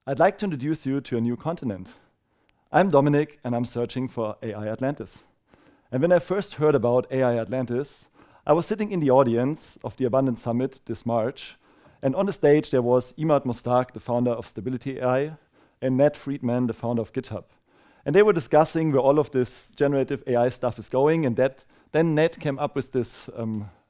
I'd like to introduce you to a new continent. I'm Dominic, and I'm searching for AI Atlantis. And when I first heard about AI Atlantis, I was sitting in the audience of the Abundance Summit this March, and on the stage there was Imad Mostaq, the founder of Stability AI, and Matt Friedman, the founder of GitHub. And they were discussing where all of this generative AI stuff is going, and then Ned came up with this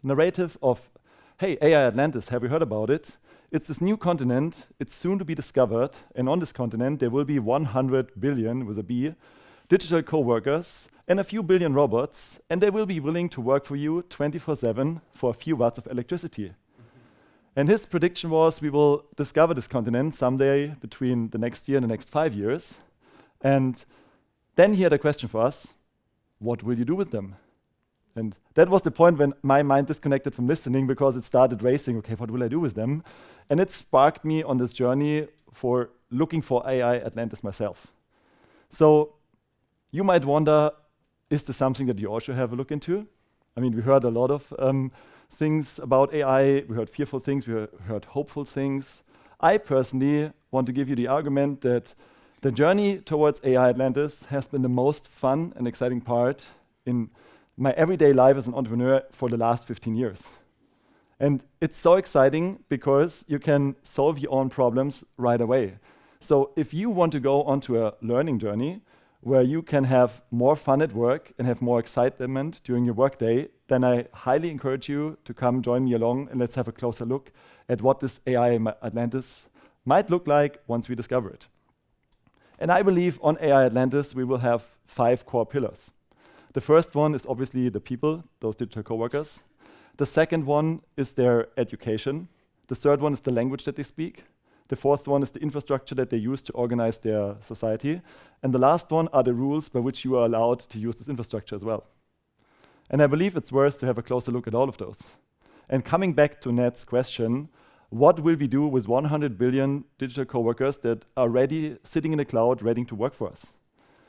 narrative of, hey, AI Atlantis, have you heard about it? It's this new continent, it's soon to be discovered, and on this continent there will be 100 billion, with a B, digital co-workers and a few billion robots, and they will be willing to work for you 24/7 for a few watts of electricity. And his prediction was we will discover this continent someday between the next year and the next 5 years. And then he had a question for us: what will you do with them? And that was the point when my mind disconnected from listening, because it started racing. Okay, what will I do with them? And it sparked me on this journey for looking for AI Atlantis myself. So you might wonder, is this something that you also have a look into? I mean, we heard a lot of things about AI. We heard fearful things, we heard hopeful things. I personally want to give you the argument that the journey towards AI Atlantis has been the most fun and exciting part in my everyday life as an entrepreneur for the last 15 years. And it's so exciting because you can solve your own problems right away. So if you want to go onto a learning journey where you can have more fun at work and have more excitement during your workday, then I highly encourage you to come join me along, and let's have a closer look at what this AI Atlantis might look like once we discover it. And I believe on AI Atlantis we will have 5 core pillars. The first one is obviously the people, those digital coworkers. The second one is their education. The third one is the language that they speak. The fourth one is the infrastructure that they use to organize their society. And the last one are the rules by which you are allowed to use this infrastructure as well. And I believe it's worth to have a closer look at all of those. And coming back to Ned's question, what will we do with 100 billion digital coworkers that are ready, sitting in the cloud, ready to work for us?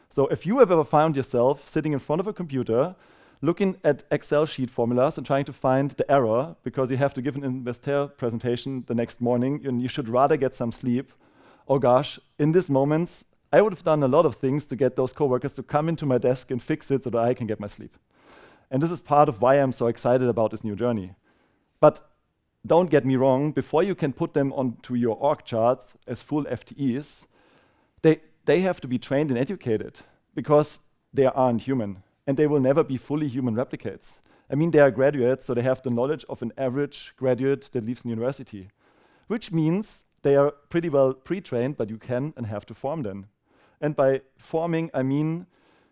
So if you have ever found yourself sitting in front of a computer, looking at Excel sheet formulas and trying to find the error because you have to give an investor presentation the next morning and you should rather get some sleep, oh gosh, in these moments, I would have done a lot of things to get those coworkers to come into my desk and fix it so that I can get my sleep. And this is part of why I'm so excited about this new journey. But don't get me wrong, before you can put them onto your org charts as full FTEs, they have to be trained and educated, because they aren't human, and they will never be fully human replicates. I mean, they are graduates, so they have the knowledge of an average graduate that leaves university, which means they are pretty well pre-trained, but you can and have to form them. And by forming, I mean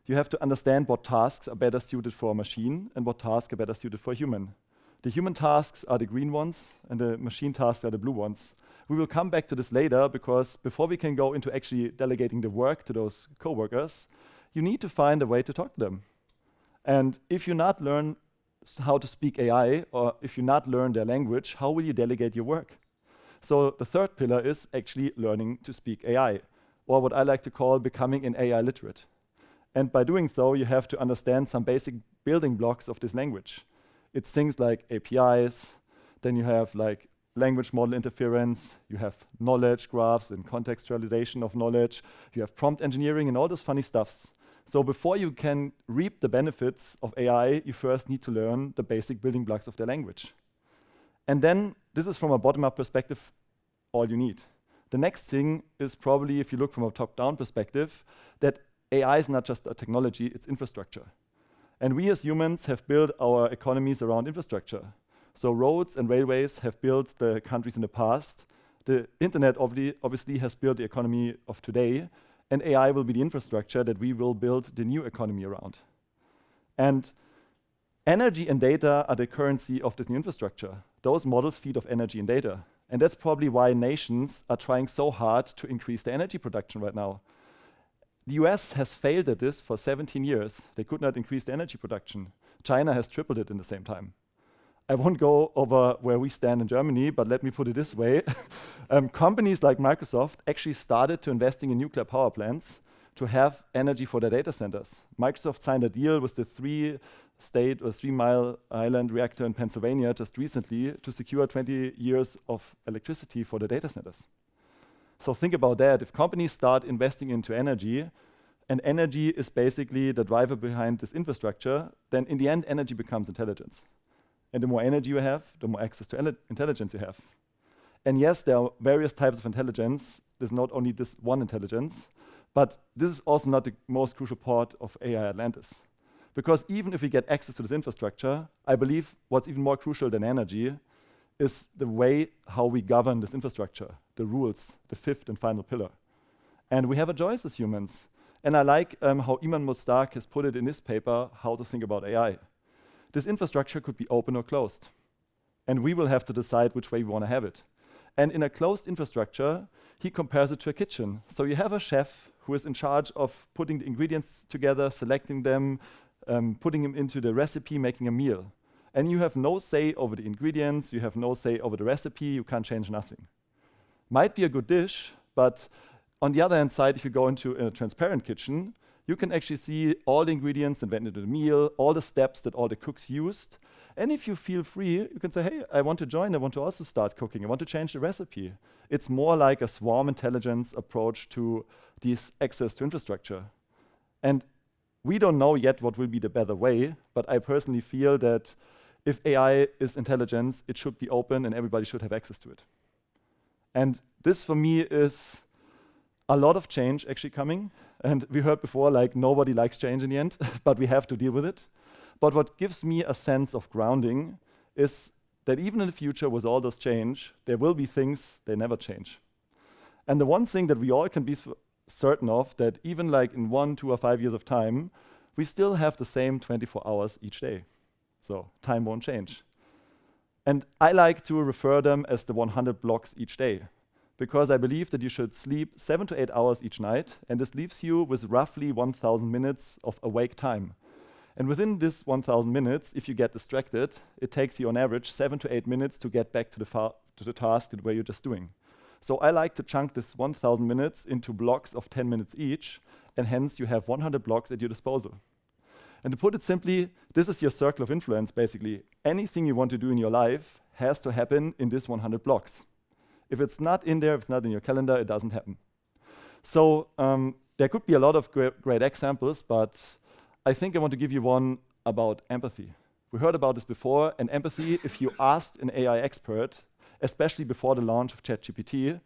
you have to understand what tasks are better suited for a machine and what tasks are better suited for a human. The human tasks are the green ones, and the machine tasks are the blue ones. We will come back to this later, because before we can go into actually delegating the work to those coworkers, you need to find a way to talk to them. And if you not learn how to speak AI, or if you not learn their language, how will you delegate your work? So the third pillar is actually learning to speak AI, or what I like to call becoming an AI literate. And by doing so, you have to understand some basic building blocks of this language. It's things like APIs, then you have like language model interference, you have knowledge graphs and contextualization of knowledge, you have prompt engineering and all those funny stuffs. So before you can reap the benefits of AI, you first need to learn the basic building blocks of the language. And then, this is from a bottom-up perspective, all you need. The next thing is probably, if you look from a top-down perspective, that AI is not just a technology, it's infrastructure. And we as humans have built our economies around infrastructure. So roads and railways have built the countries in the past. The internet obviously has built the economy of today, and AI will be the infrastructure that we will build the new economy around. And energy and data are the currency of this new infrastructure. Those models feed off energy and data. And that's probably why nations are trying so hard to increase their energy production right now. The US has failed at this for 17 years. They could not increase the energy production. China has tripled it in the same time. I won't go over where we stand in Germany, but let me put it this way. Companies like Microsoft actually started to investing in nuclear power plants to have energy for their data centers. Microsoft signed a deal with the 3-mile island reactor in Pennsylvania just recently to secure 20 years of electricity for the data centers. So think about that. If companies start investing into energy, and energy is basically the driver behind this infrastructure, then in the end, energy becomes intelligence. And the more energy you have, the more access to intelligence you have. And yes, there are various types of intelligence. There's not only this one intelligence, but this is also not the most crucial part of AI Atlantis. Because even if we get access to this infrastructure, I believe what's even more crucial than energy is the way how we govern this infrastructure, the rules, the fifth and final pillar. And we have a choice as humans. And I like how Iman Mustak has put it in his paper, How to Think About AI. This infrastructure could be open or closed. And we will have to decide which way we want to have it. And in a closed infrastructure, he compares it to a kitchen. So you have a chef who is in charge of putting the ingredients together, selecting them, putting them into the recipe, making a meal. And you have no say over the ingredients, you have no say over the recipe, you can't change nothing. Might be a good dish, but on the other hand side, if you go into a transparent kitchen, you can actually see all the ingredients that went into the meal, all the steps that all the cooks used. And if you feel free, you can say, hey, I want to join, I want to also start cooking, I want to change the recipe. It's more like a swarm intelligence approach to this access to infrastructure. And we don't know yet what will be the better way, but I personally feel that if AI is intelligence, it should be open and everybody should have access to it. And this for me is a lot of change actually coming. And we heard before, like nobody likes change in the end, but we have to deal with it. But what gives me a sense of grounding is that even in the future with all this change, there will be things they never change. And the one thing that we all can be certain of, that even like in 1, 2, or 5 years of time, we still have the same 24 hours each day. So time won't change. And I like to refer them as the 100 blocks each day, because I believe that you should sleep 7 to 8 hours each night, and this leaves you with roughly 1,000 minutes of awake time. And within this 1,000 minutes, if you get distracted, it takes you on average 7 to 8 minutes to get back to the task that where you're just doing. So I like to chunk this 1,000 minutes into blocks of 10 minutes each, and hence you have 100 blocks at your disposal. And to put it simply, this is your circle of influence, basically. Anything you want to do in your life has to happen in this 100 blocks. If it's not in there, if it's not in your calendar, it doesn't happen. So there could be a lot of great examples, but I think I want to give you one about empathy. We heard about this before, and empathy, if you asked an AI expert, especially before the launch of ChatGPT,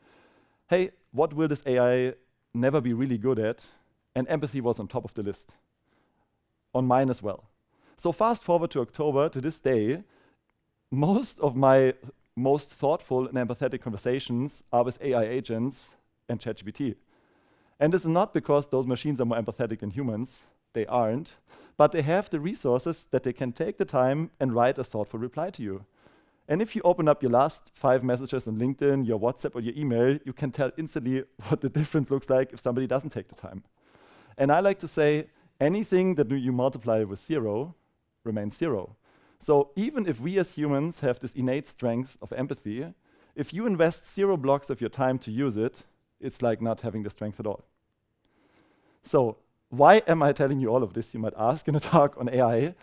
hey, what will this AI never be really good at? And empathy was on top of the list. On mine as well. So fast forward to October, to this day, most of my most thoughtful and empathetic conversations are with AI agents and ChatGPT. And this is not because those machines are more empathetic than humans, they aren't, but they have the resources that they can take the time and write a thoughtful reply to you. And if you open up your last 5 messages on LinkedIn, your WhatsApp or your email, you can tell instantly what the difference looks like if somebody doesn't take the time. And I like to say, anything that you multiply with 0 remains 0. So even if we as humans have this innate strength of empathy, if you invest 0 blocks of your time to use it, it's like not having the strength at all. So why am I telling you all of this, you might ask, in a talk on AI?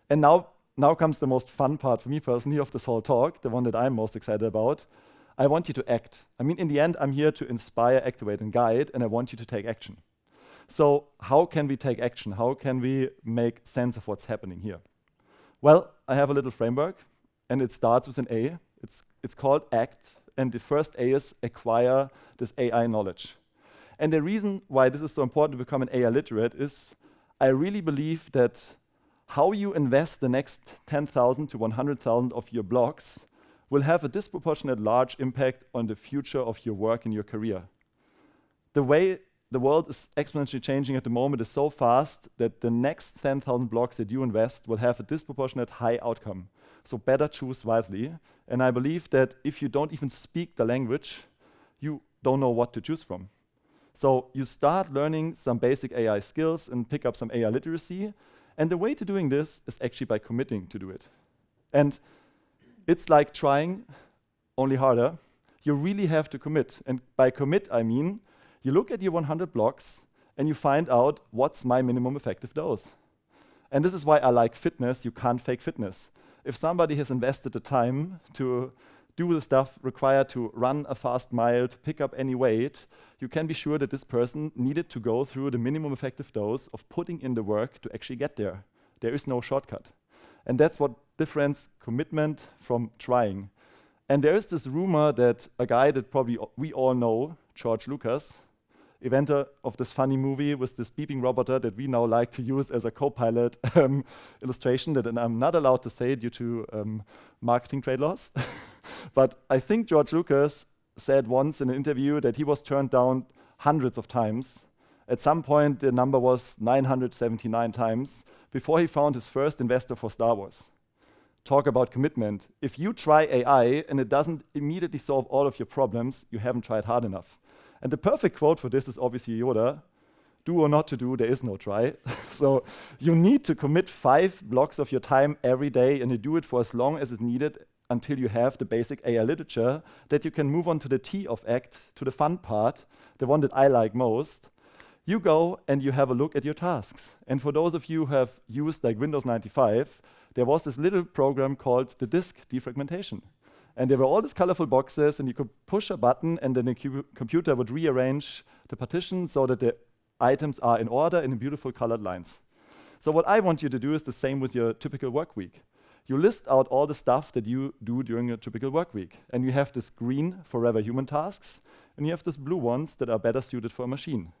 And now comes the most fun part for me personally of this whole talk, the one that I'm most excited about. I want you to act. I mean, in the end, I'm here to inspire, activate, and guide, and I want you to take action. So how can we take action? How can we make sense of what's happening here? Well, I have a little framework, and it starts with an A. It's called ACT, and the first A is acquire this AI knowledge. And the reason why this is so important to become an AI literate is I really believe that how you invest the next 10,000 to 100,000 of your blocks will have a disproportionate large impact on the future of your work and your career. The way the world is exponentially changing at the moment is so fast that the next 10,000 blocks that you invest will have a disproportionate high outcome. So better choose wisely. And I believe that if you don't even speak the language, you don't know what to choose from. So you start learning some basic AI skills and pick up some AI literacy. And the way to doing this is actually by committing to do it. And it's like trying, only harder. You really have to commit. And by commit, I mean, you look at your 100 blocks and you find out what's my minimum effective dose. And this is why I like fitness. You can't fake fitness. If somebody has invested the time to do the stuff required to run a fast mile, to pick up any weight, you can be sure that this person needed to go through the minimum effective dose of putting in the work to actually get there. There is no shortcut. And that's what differentiates commitment from trying. And there is this rumor that a guy that probably we all know, George Lucas, inventor of this funny movie with this beeping robot that we now like to use as a co-pilot illustration that I'm not allowed to say due to marketing trade laws. But I think George Lucas said once in an interview that he was turned down hundreds of times. At some point, the number was 979 times before he found his first investor for Star Wars. Talk about commitment. If you try AI and it doesn't immediately solve all of your problems, you haven't tried hard enough. And the perfect quote for this is obviously Yoda: do or not to do, there is no try. So you need to commit 5 blocks of your time every day, and you do it for as long as is needed until you have the basic AI literature that you can move on to the T of ACT, to the fun part, the one that I like most. You go and you have a look at your tasks. And for those of you who have used like Windows 95, there was this little program called the disk defragmentation. And there were all these colorful boxes, and you could push a button, and then the computer would rearrange the partition so that the items are in order in beautiful colored lines. So what I want you to do is the same with your typical work week. You list out all the stuff that you do during your typical work week. And you have this green forever human tasks, and you have this blue ones that are better suited for a machine.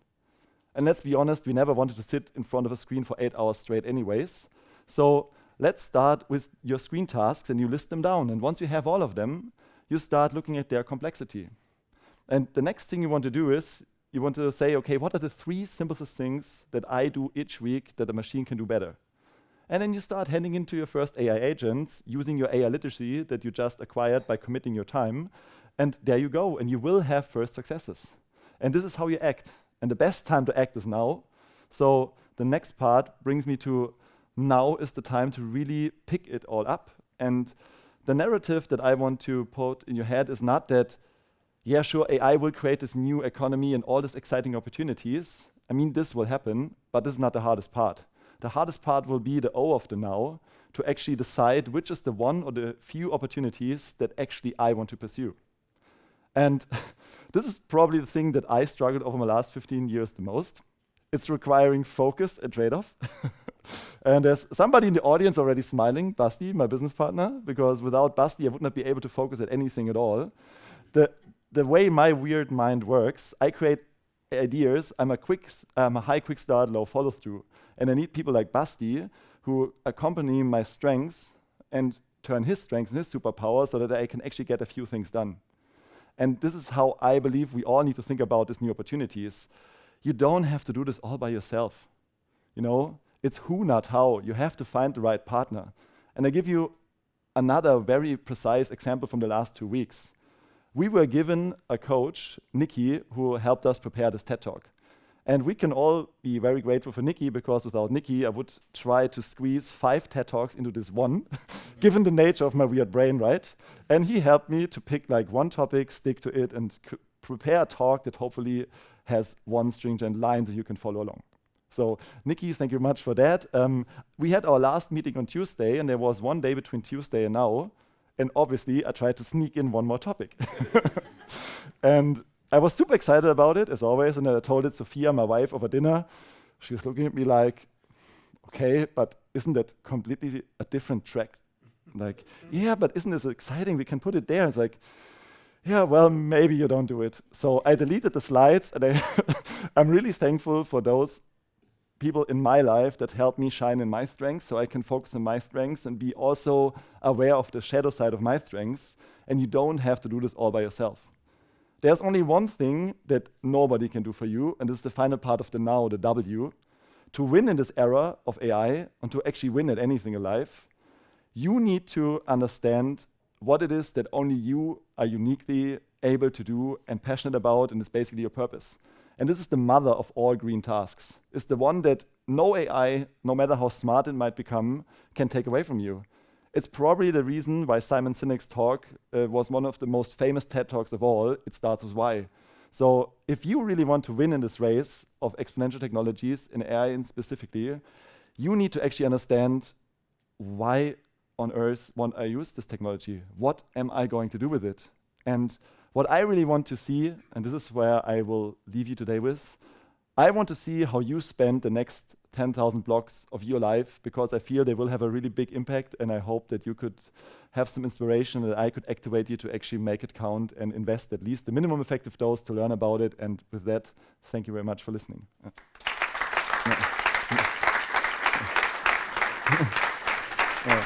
And let's be honest, we never wanted to sit in front of a screen for 8 hours straight anyways. So let's start with your screen tasks, and you list them down. And once you have all of them, you start looking at their complexity. And the next thing you want to do is you want to say, okay, what are the 3 simplest things that I do each week that a machine can do better? And then you start handing into your first AI agents using your AI literacy that you just acquired by committing your time. And there you go, and you will have first successes. And this is how you act. And the best time to act is now. So the next part brings me to now is the time to really pick it all up. And the narrative that I want to put in your head is not that, yeah, sure, AI will create this new economy and all these exciting opportunities. I mean, this will happen, but this is not the hardest part. The hardest part will be the O of the now, to actually decide which is the one or the few opportunities that actually I want to pursue. And this is probably the thing that I struggled over my last 15 years the most. It's requiring focus and trade-off. And there's somebody in the audience already smiling, Basti, my business partner, because without Basti, I would not be able to focus at anything at all. The way my weird mind works, I create ideas. I'm a high quick start, low follow through. And I need people like Basti who accompany my strengths and turn his strengths and his superpower so that I can actually get a few things done. And this is how I believe we all need to think about these new opportunities. You don't have to do this all by yourself. You know, it's who, not how. You have to find the right partner. And I give you another very precise example from the last 2 weeks. We were given a coach, Nikki, who helped us prepare this TED Talk. And we can all be very grateful for Nikki, because without Nikki, I would try to squeeze 5 TED Talks into this one, given the nature of my weird brain, right? And he helped me to pick like one topic, stick to it, and prepare a talk that hopefully has one stringent line so you can follow along. So Nikki, thank you much for that. We had our last meeting on Tuesday, and there was one day between Tuesday and now. And obviously, I tried to sneak in one more topic. And I was super excited about it, as always, and then I told it Sophia, my wife, over dinner. She was looking at me like, okay, but isn't that completely a different track? Like, yeah, but isn't this exciting? We can put it there. It's like, yeah, well, maybe you don't do it. So I deleted the slides, and I'm really thankful for those people in my life that help me shine in my strengths, so I can focus on my strengths and be also aware of the shadow side of my strengths. And you don't have to do this all by yourself. There's only one thing that nobody can do for you, and this is the final part of the now, the W. To win in this era of AI, and to actually win at anything in life, you need to understand what it is that only you are uniquely able to do and passionate about, and it's basically your purpose. And this is the mother of all green tasks. It's the one that no AI, no matter how smart it might become, can take away from you. It's probably the reason why Simon Sinek's talk was one of the most famous TED Talks of all. It starts with why. So if you really want to win in this race of exponential technologies, in AI specifically, you need to actually understand why on earth when I use this technology? What am I going to do with it? And what I really want to see, and this is where I will leave you today with, I want to see how you spend the next 10,000 blocks of your life, because I feel they will have a really big impact, and I hope that you could have some inspiration, that I could activate you to actually make it count and invest at least the minimum effective dose to learn about it. And with that, thank you very much for listening. Yeah.